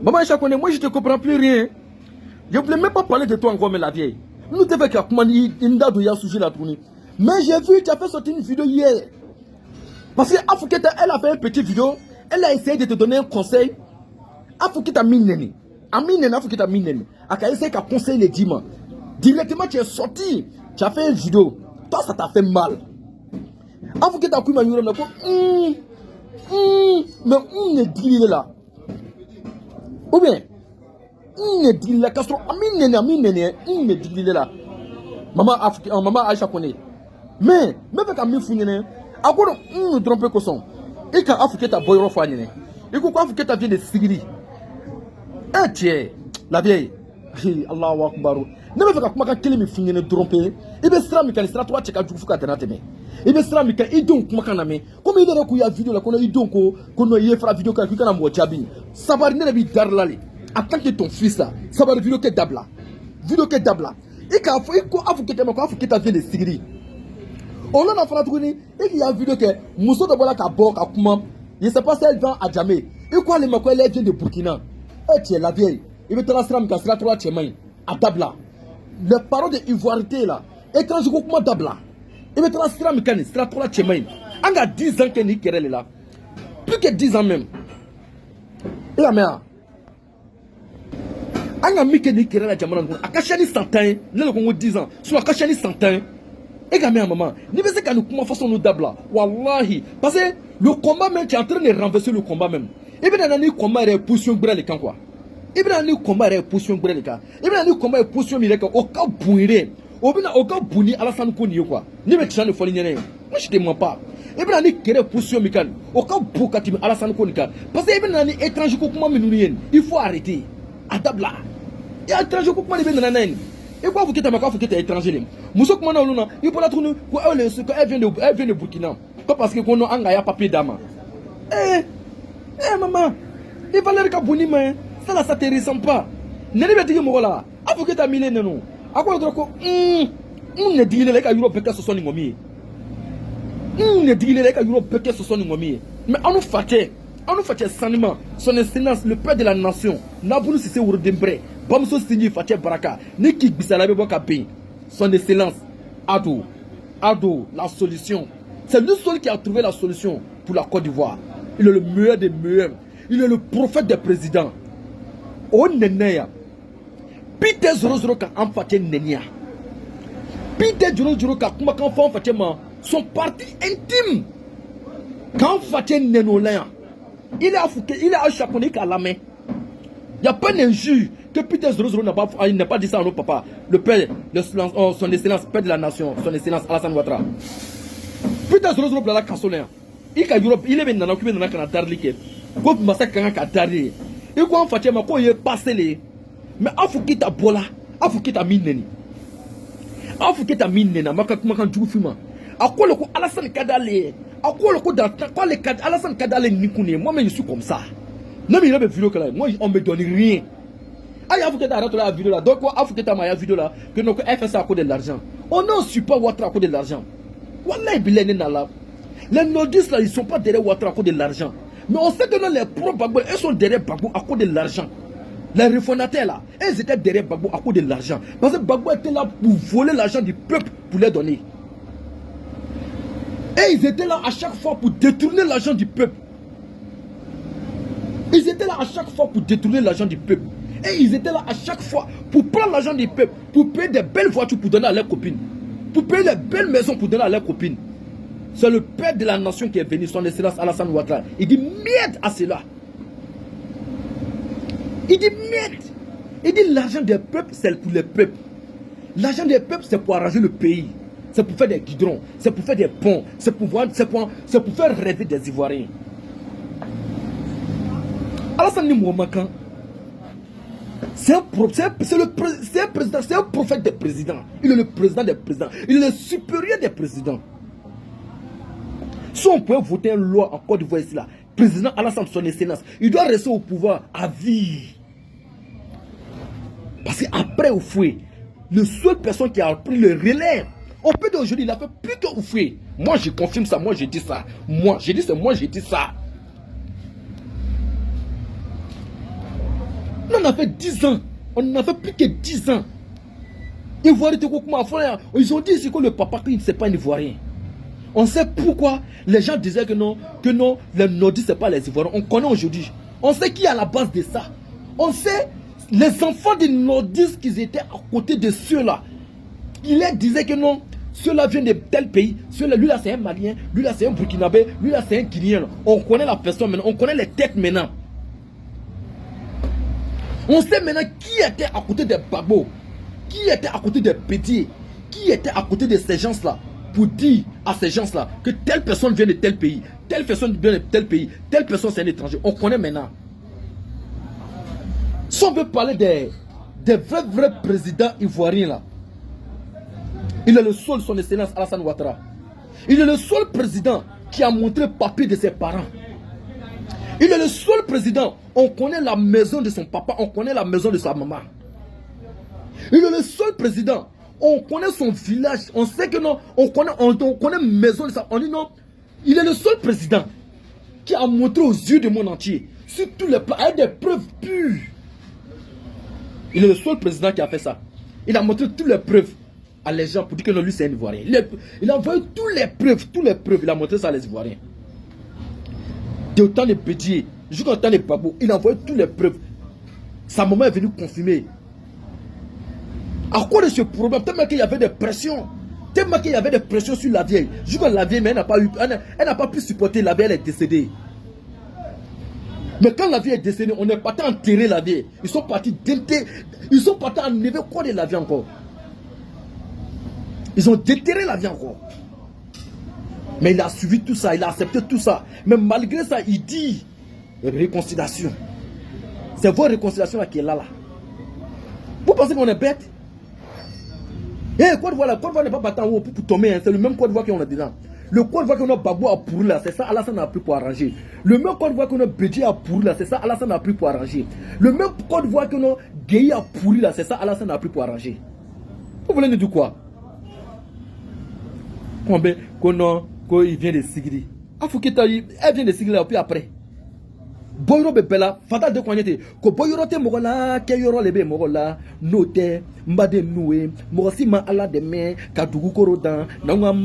Maman Aïcha Koné, moi je te comprends plus rien. Je ne voulais même pas parler de toi encore, mais la vieille. Nous devons faire comment une date où il y a sujet la tournée. Mais j'ai vu, tu as fait sortir une vidéo hier. Parce que Afouketa, elle a fait une petite vidéo. Elle a essayé de te donner un conseil. Afouketa mineni. Amineni, Afouketa mineni. Elle a essayé de conseiller les dimans. Directement, tu es sorti. Tu as fait une vidéo. Toi, ça t'a fait mal. Afouketa Kouma Yuram, mais on est dit là. Ou bien, on est dit là. Castro, amineni, on est dit là. Maman Aïcha Koné. Mais, même avec Ami Founine, à quoi on ne trompe pas que son. Et quand Afouketa Boyro Fanine, et quand Afouketa vient de Sigiri, eh tiens, la vieille, Allahu Akbar. Ne me fais pas que me Founine tromper. Et bien, c'est la sera toi, tu as du fouca de nateme. Et bien, c'est la mécanique, et donc, Makaname, comme il y a une vidéo là, qu'on a eu donc, qu'on a eu vidéo quand on a moi Jabi, ça va rien de Darlali. Attends que ton fils là, ça va vidéo que Dabla. Vidéo que Dabla. Et quand Afouketa vient de Sigiri. On a fait la tournée et il y a vu que Mousso de Bola Kabok a Kouma. Je ne sais pas si elle vient à Djamé. Et quoi les Makoy elle vient de Burkina. Et tu es la vieille. Il veut te la stram quand sera trois tchemain à Dabla. Les paroles de ivoirité là. Et quand je comprends Dabla. Il veut te la stram quand sera trois tchemain. On a 10 ans qu'elle est là. Plus que 10 ans même. Et la mère. On a mis qu'elle est là à Djamana. A Kachani 100 ans. Là, on a 10 ans. Sur la Kachani 100 ans. Et quand même, maman, ni pas que nous comment façon nous dabla. Wallahi, parce que le combat même, tu es en train de renverser le combat même. Et bien, dans le combat, il y a position brûlée quand quoi. Et bien, dans le combat, il y a position brûlée quand. Et bien, dans le combat, il y a position brûlée quand. Au cas bourré, au cas bourni, à la fin de quoi. Ni mais tu as le folie n'y moi je te mens pas. Et bien, dans le kéré position mécanique, au cas bourkati à la fin de quoi. Parce que bien dans l'étranger comment mais il faut arrêter. À dabla. Et à l'étranger comment les bien dans la et quoi vous quittez ma vous quittez étranger Mousso comment on il peut la tourner quoi elle vient de Burkina quoi parce que qu'on a un papier d'ama maman il va l'air kabuni mais ça là ça te ressemble pas ne lui dit moi là à vous quittez mille non à quoi d'autre on ne dit les gars Europe que ce soit ngomi on ne dit les gars Europe que ce soit ngomi mais on nous fait sentiment son excellence le père de la nation Naboulou Sissé Ourodembre Bamso Sini Fatia Baraka, Niki Bissalabe Bokabe, son excellence, Ado, la solution. C'est lui seul qui a trouvé la solution pour la Côte d'Ivoire. Il est le meilleur des meilleurs. Il est le prophète des présidents. Oh Nenea, Peter Zorozoroka en Fatia Nenia. Peter Zorozoroka, comment quand Fatia son parti intime. Quand Fatia Nenolin, il a chaponné à la main. Il n'y a pas d'injure que Peter Zorozoro n'a pas dit ça à notre papa, le père, son excellence, père de la nation, son excellence Alassane Ouattara. Peter Zorozoro blala kasolé. Il est maintenant occupé dans la Darlike. Quand massacre quand Darlike. Et quand on fait quoi il est passé les. Mais Afouketa bola, Afouketa mineni. Afouketa minena, maka djou fima. A quoi le coup Alassane Kadale. A quoi le coup Alassane Kadale Nikouné. Moi mais je suis comme ça. Non mais il y a des vidéos que là, moi on me donne rien. Ah, il faut que tu arrêtes la vidéo là. Donc, il faut que tu aies la vidéo là. Que nous fait ça à cause de l'argent. On ne suit pas Ouattara à cause de l'argent. Wallah, les nordistes là, ils ne sont pas derrière Ouattara à cause de l'argent. Mais on sait que les pro-Bagbo, ils sont derrière Bagbo à cause de l'argent. Les réformateurs là, ils étaient derrière Bagbo à cause de l'argent. Parce que Bagbo était là pour voler l'argent du peuple pour les donner. Et ils étaient là à chaque fois pour détourner l'argent du peuple. Ils étaient là à chaque fois pour détourner l'argent du peuple. Et ils étaient là à chaque fois pour prendre l'argent du peuple, pour payer des belles voitures pour donner à leurs copines, pour payer des belles maisons pour donner à leurs copines. C'est le père de la nation qui est venu, son excellence Alassane Ouattara. Il dit merde à cela. Il dit merde. Il dit l'argent des peuples, c'est pour les peuples. L'argent des peuples, c'est pour arranger le pays. C'est pour faire des guidrons, c'est pour faire des ponts, c'est pour faire rêver des Ivoiriens. Alassane Mouamakan, c'est un prophète des présidents. Il est le président des présidents. Il est le supérieur des présidents. Si on peut voter une loi en Côte d'Ivoire ici là, président Alassane son excellence, il doit rester au pouvoir à vie. Parce qu'après Oufoué, le seul personne qui a pris le relais, on peut dire aujourd'hui, il a fait plutôt Oufoué. Moi je confirme ça, moi je dis ça. Moi je dis ça, moi je dis ça. On en a fait 10 ans. On en a fait plus que 10 ans. Ivoirien, ils ont dit ici que le papa, il ne sait pas un Ivoirien. On sait pourquoi les gens disaient que non, les nordistes, ce n'est pas les Ivoiriens. On connaît aujourd'hui. On sait qui est à la base de ça. On sait les enfants des nordistes qui étaient à côté de ceux-là. Ils leur disaient que non, ceux-là viennent de tel pays. Lui là c'est un Malien, lui là c'est un Burkinabé, lui là c'est un Guinéen. On connaît la personne maintenant, on connaît les têtes maintenant. On sait maintenant qui était à côté des Babos, qui était à côté des Petits, qui était à côté de ces gens-là, pour dire à ces gens-là que telle personne vient de tel pays, telle personne vient de tel pays, telle personne c'est un étranger. On connaît maintenant. Si on veut parler des vrais présidents ivoiriens là, il est le seul, son excellence Alassane Ouattara. Il est le seul président qui a montré le papier de ses parents. Il est le seul président. On connaît la maison de son papa, on connaît la maison de sa maman. Il est le seul président. On connaît son village. On sait que non, on connaît maison de sa. On dit non. Il est le seul président qui a montré aux yeux du monde entier, sur tous les plans, avec des preuves pures. Il est le seul président qui a fait ça. Il a montré toutes les preuves à les gens pour dire que non, lui c'est un Ivoirien. Il a envoyé toutes les preuves. Il a montré ça à les Ivoiriens. De temps de Bédier, jusqu'au temps de Babou, il a envoyé toutes les preuves. Sa maman est venue confirmer. À cause de ce problème, tellement qu'il y avait des pressions. Tellement qu'il y avait des pressions sur la vieille. Jusqu'à la vieille, mais elle n'a pas pu supporter. La vieille, elle est décédée. Mais quand la vieille est décédée, on n'est pas parti enterrer la vieille. Ils sont partis enlever le corps de la vieille encore. Ils ont déterré la vie encore. Mais il a suivi tout ça, il a accepté tout ça. Mais malgré ça, il dit réconciliation. C'est votre réconciliation là qui est là. Vous pensez qu'on est bête? Côte d'Ivoire n'est pas battant pour tomber. Hein. C'est le même Côte d'Ivoire qu'on a dedans. Le Côte d'Ivoire qu'on a Babou à pourri là, c'est ça Alassane n'a plus pour arranger. Le même Côte d'Ivoire qu'on a Bédié à pourri là, c'est ça Alassane n'a plus pour arranger. Le même Côte d'Ivoire qu'on a Guéhi à pourri là, c'est ça Alassane n'a plus pour arranger. Vous voulez nous dire quoi? Combien qu'on il vient de Sigiri. Elle vient de Sigiri là, puis après. Boyro bebela, fata de kwanyete. Ko boyro te mogola, ke yoro lebe mogola, note, mbade noue, mogosi ma ala de me, kadugu korodan,